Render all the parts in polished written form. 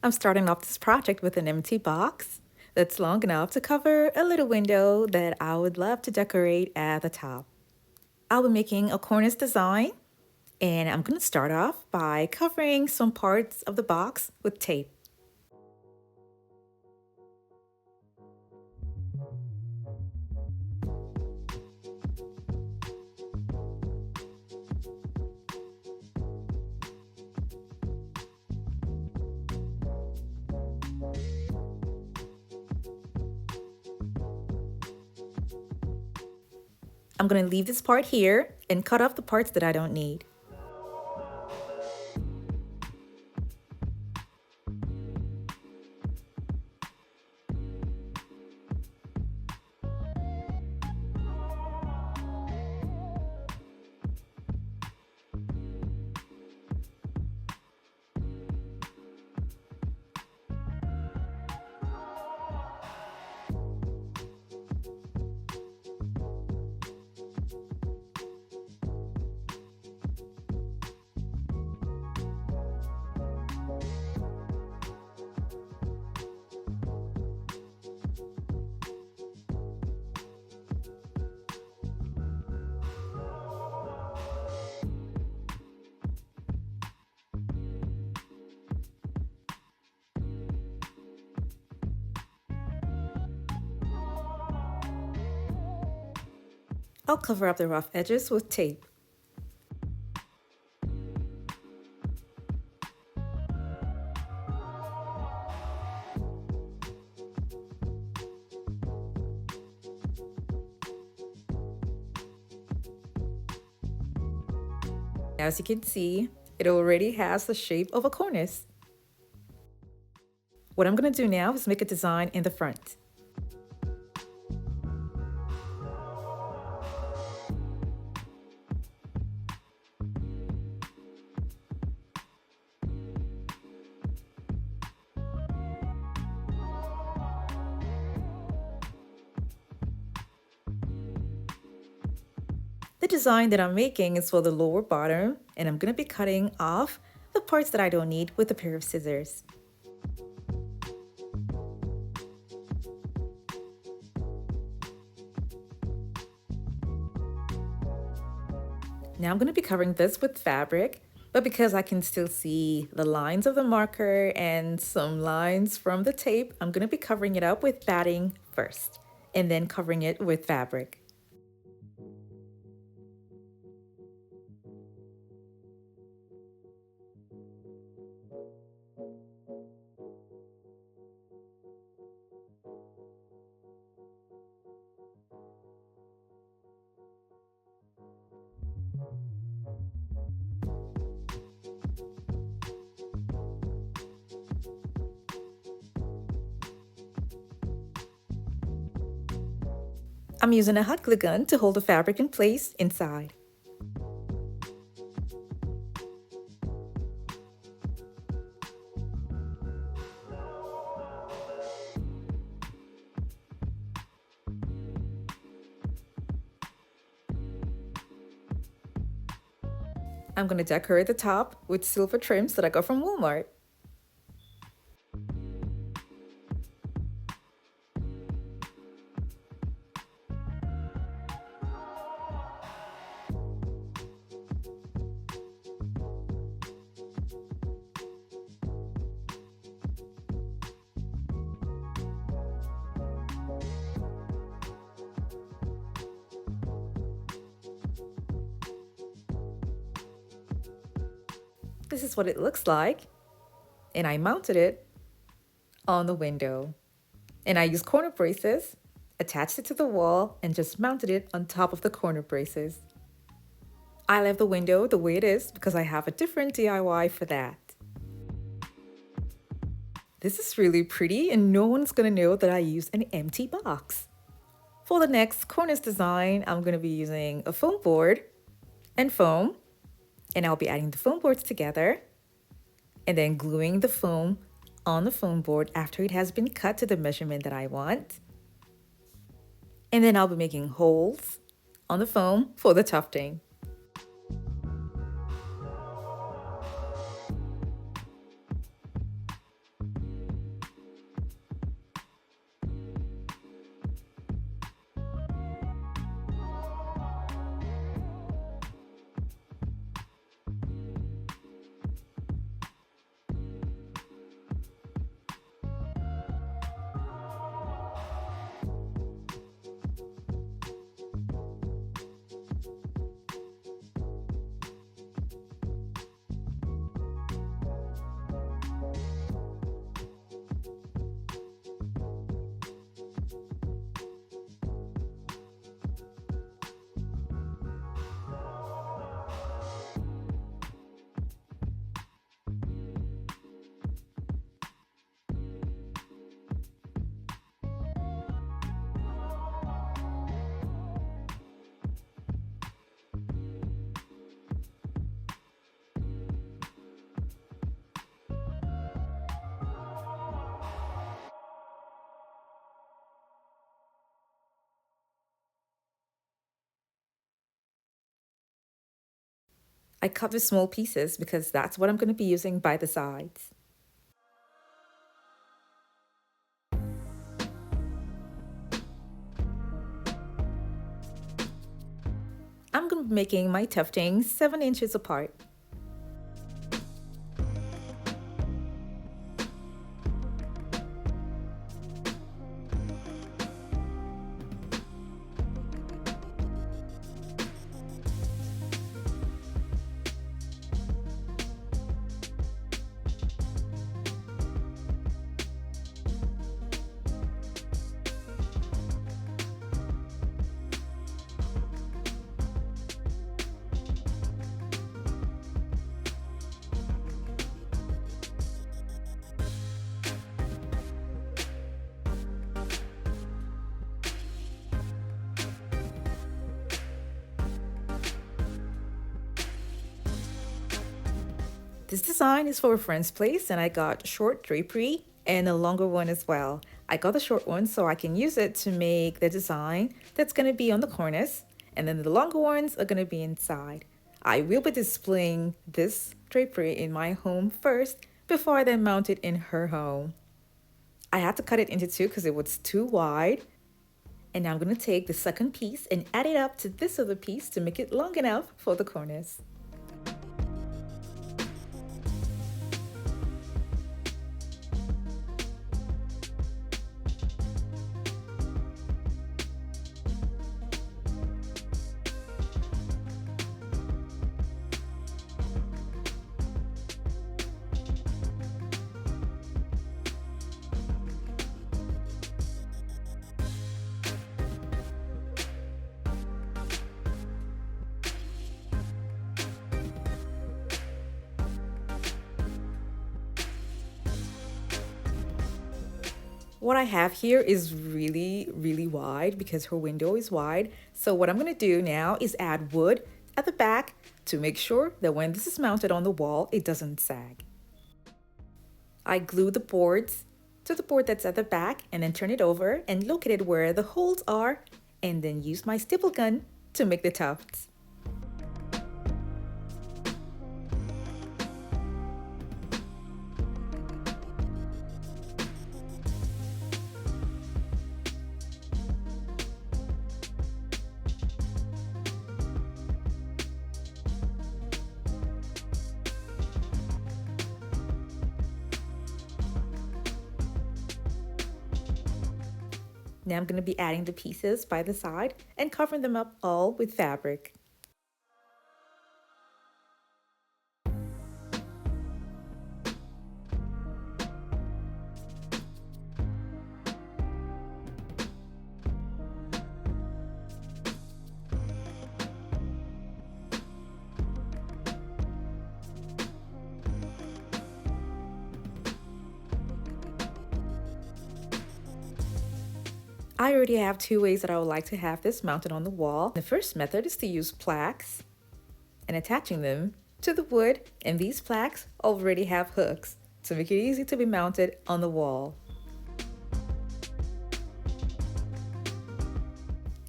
I'm starting off this project with an empty box that's long enough to cover a little window that I would love to decorate at the top. I'll be making a cornice design, and I'm going to start off by covering some parts of the box with tape. I'm going to leave this part here and cut off the parts that I don't need. I'll cover up the rough edges with tape. As you can see, it already has the shape of a cornice. What I'm going to do now is make a design in the front. The design that I'm making is for the lower bottom, and I'm going to be cutting off the parts that I don't need with a pair of scissors. Now I'm going to be covering this with fabric, but because I can still see the lines of the marker and some lines from the tape, I'm going to be covering it up with batting first, and then covering it with fabric. I'm using a hot glue gun to hold the fabric in place inside. I'm going to decorate the top with silver trims that I got from Walmart. This is what it looks like, and I mounted it on the window. And I used corner braces, attached it to the wall, and just mounted it on top of the corner braces. I left the window the way it is because I have a different DIY for that. This is really pretty, and no one's gonna know that I used an empty box. For the next cornice design, I'm gonna be using a foam board and foam, and I'll be adding the foam boards together and then gluing the foam on the foam board after it has been cut to the measurement that I want. And then I'll be making holes on the foam for the tufting. I cut the small pieces because that's what I'm going to be using by the sides. I'm going to be making my tufting 7 inches apart. This design is for a friend's place, and I got short drapery and a longer one as well. I got the short one so I can use it to make the design that's going to be on the cornice, and then the longer ones are going to be inside. I will be displaying this drapery in my home first before I then mount it in her home. I had to cut it into two because it was too wide. And now I'm going to take the second piece and add it up to this other piece to make it long enough for the cornice. What I have here is really wide because her window is wide. So what I'm going to do now is add wood at the back to make sure that when this is mounted on the wall, it doesn't sag. I glue the boards to the board that's at the back and then turn it over and locate it where the holes are, and then use my staple gun to make the tufts. Now I'm going to be adding the pieces by the side and covering them up all with fabric. I already have 2 ways that I would like to have this mounted on the wall. The first method is to use plaques and attaching them to the wood, and these plaques already have hooks to make it easy to be mounted on the wall.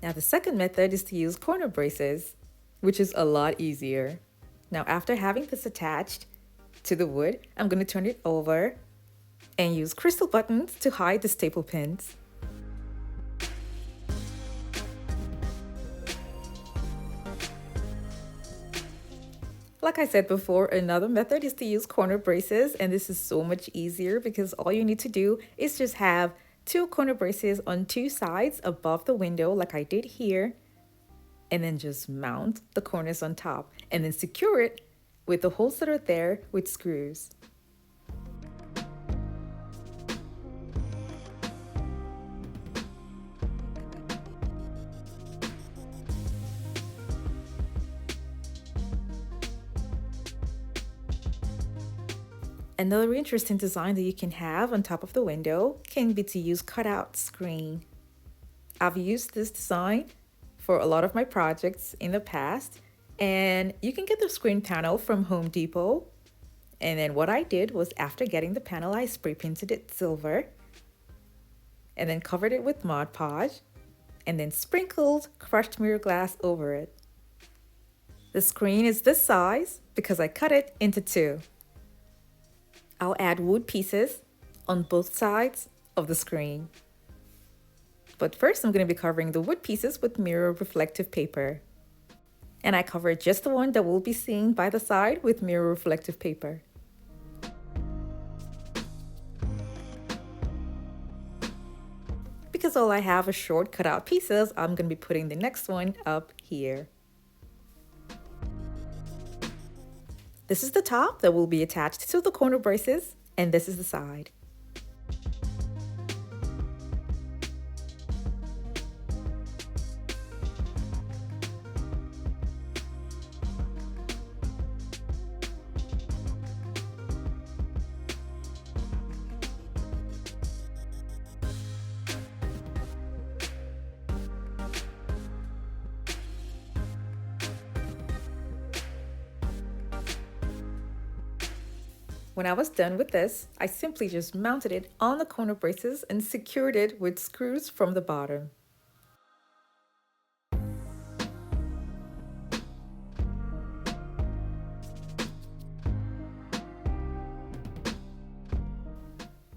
Now the second method is to use corner braces, which is a lot easier. Now after having this attached to the wood, I'm going to turn it over and use crystal buttons to hide the staple pins. Like I said before, another method is to use corner braces, and this is so much easier because all you need to do is just have 2 corner braces on 2 sides above the window like I did here, and then just mount the cornice on top and then secure it with the holes that are there with screws. Another interesting design that you can have on top of the window can be to use cutout screen. I've used this design for a lot of my projects in the past, and you can get the screen panel from Home Depot. And then what I did was, after getting the panel, I spray painted it silver and then covered it with Mod Podge and then sprinkled crushed mirror glass over it. The screen is this size because I cut it into two. I'll add wood pieces on both sides of the screen. But first I'm going to be covering the wood pieces with mirror reflective paper. And I covered just the one that will be seen by the side with mirror reflective paper. Because all I have is short cutout pieces, I'm going to be putting the next one up here. This is the top that will be attached to the corner braces, and this is the side. When I was done with this, I simply just mounted it on the corner braces and secured it with screws from the bottom.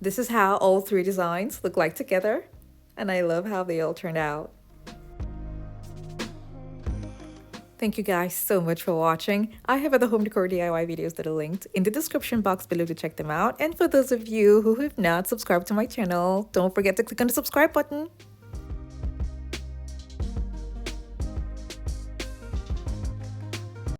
This is how all three designs look like together, and I love how they all turned out. Thank you guys so much for watching. I have other home decor DIY videos that are linked in the description box below to check them out. And for those of you who have not subscribed to my channel, don't forget to click on the subscribe button.